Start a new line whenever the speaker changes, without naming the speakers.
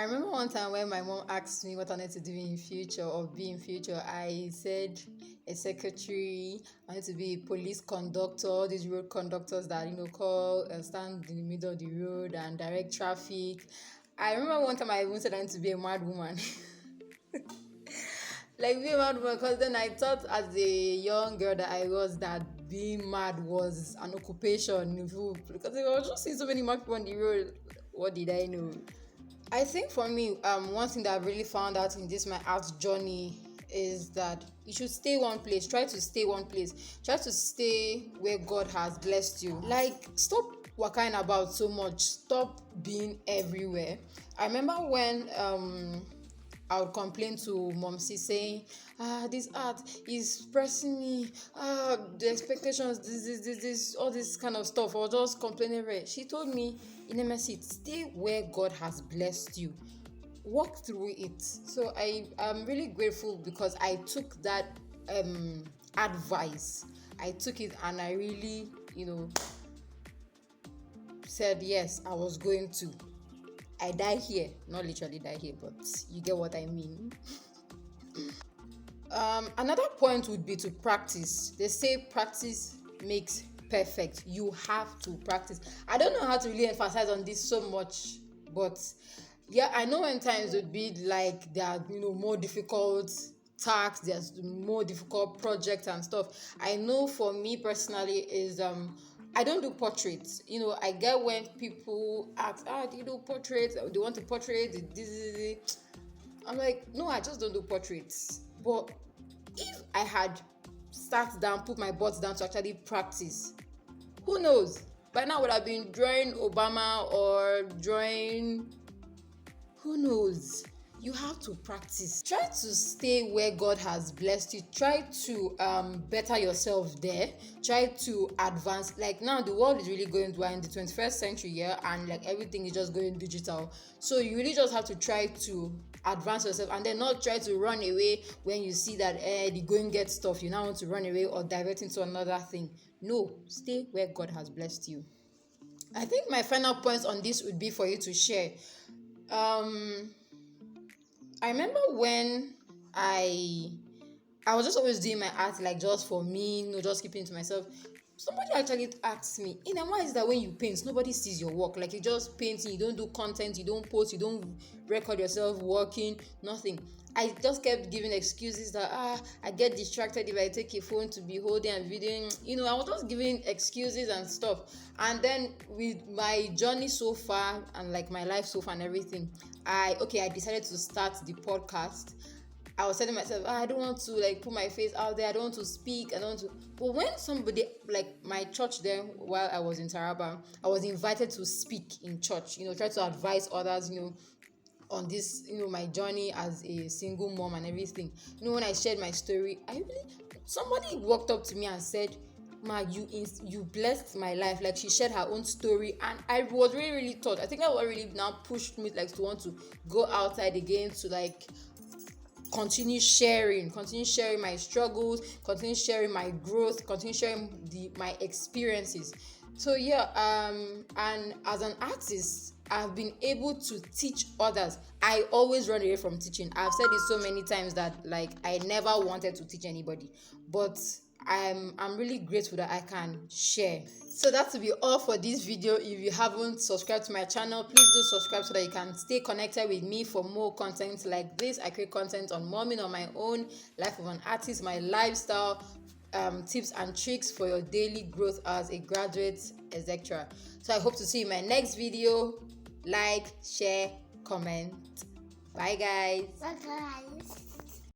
remember one time when my mom asked me what I wanted to do in future or be in future. I said a secretary. I wanted to be a police conductor. All these road conductors that call and stand in the middle of the road and direct traffic. I remember one time I even said I wanted to be a mad woman. Like being mad because then I thought as a young girl that I was that being mad was an occupation because I was just seeing so many mad people on the road. What did I know? I think for me, one thing that I really found out in this my art journey is that you should stay one place. Try to stay one place. Try to stay where God has blessed you. Like stop walking about so much. Stop being everywhere. I remember when I would complain to Momsi saying, this art is pressing me, the expectations, this, all this kind of stuff. I was just complaining. She told me, Inemesit, stay where God has blessed you. Walk through it. So I'm really grateful because I took that advice. I took it and I really, said yes, I was going to. I die here, not literally die here, but you get what I mean. Another point would be to practice. They say practice makes perfect. You have to practice. I don't know how to really emphasize on this so much, but yeah, I know when times would be like there are more difficult tasks, there's more difficult projects and stuff. I know for me personally is I don't do portraits. I get when people ask, do you do portraits? They want to portrait this. I'm like, no, I just don't do portraits. But if I had sat down, put my butt down to actually practice, who knows? By now I would have been drawing Obama or drawing, who knows? You have to practice. Try to stay where God has blessed you. Try to better yourself there. Try to advance. Like now the world is really going to in the 21st century, yeah, and like everything is just going digital. So you really just have to try to advance yourself and then not try to run away when you see that the going get stuff. You now want to run away or divert into another thing. No, stay where God has blessed you. I think my final points on this would be for you to share. I remember when I was just always doing my art like just for me, just keeping it to myself. Somebody actually asked me, why is that when you paint, nobody sees your work? Like you just painting, you don't do content, you don't post, you don't record yourself working, nothing. I just kept giving excuses that I get distracted if I take a phone to be holding and videoing. I was just giving excuses and stuff. And then with my journey so far and like my life so far and everything, I decided to start the podcast. I was telling myself, I don't want to like put my face out there. I don't want to speak. I don't want to. But when somebody like my church there, while I was in Taraba, I was invited to speak in church. Try to advise others. On this, my journey as a single mom and everything. When I shared my story, somebody walked up to me and said, Ma, you blessed my life. Like she shared her own story and I was really, really touched. I think that what really now pushed me like to want to go outside again to like continue sharing my struggles, continue sharing my growth, continue sharing my experiences. So yeah, and as an artist, I've been able to teach others. I always run away from teaching. I've said it so many times that like I never wanted to teach anybody, but I'm really grateful that I can share. So that will be all for this video. If you haven't subscribed to my channel, please do subscribe so that you can stay connected with me for more content like this. I create content on momming on my own, life of an artist, my lifestyle, tips and tricks for your daily growth as a graduate, etc. So I hope to see you in my next video. Like, share, comment. Bye guys.
Bye guys.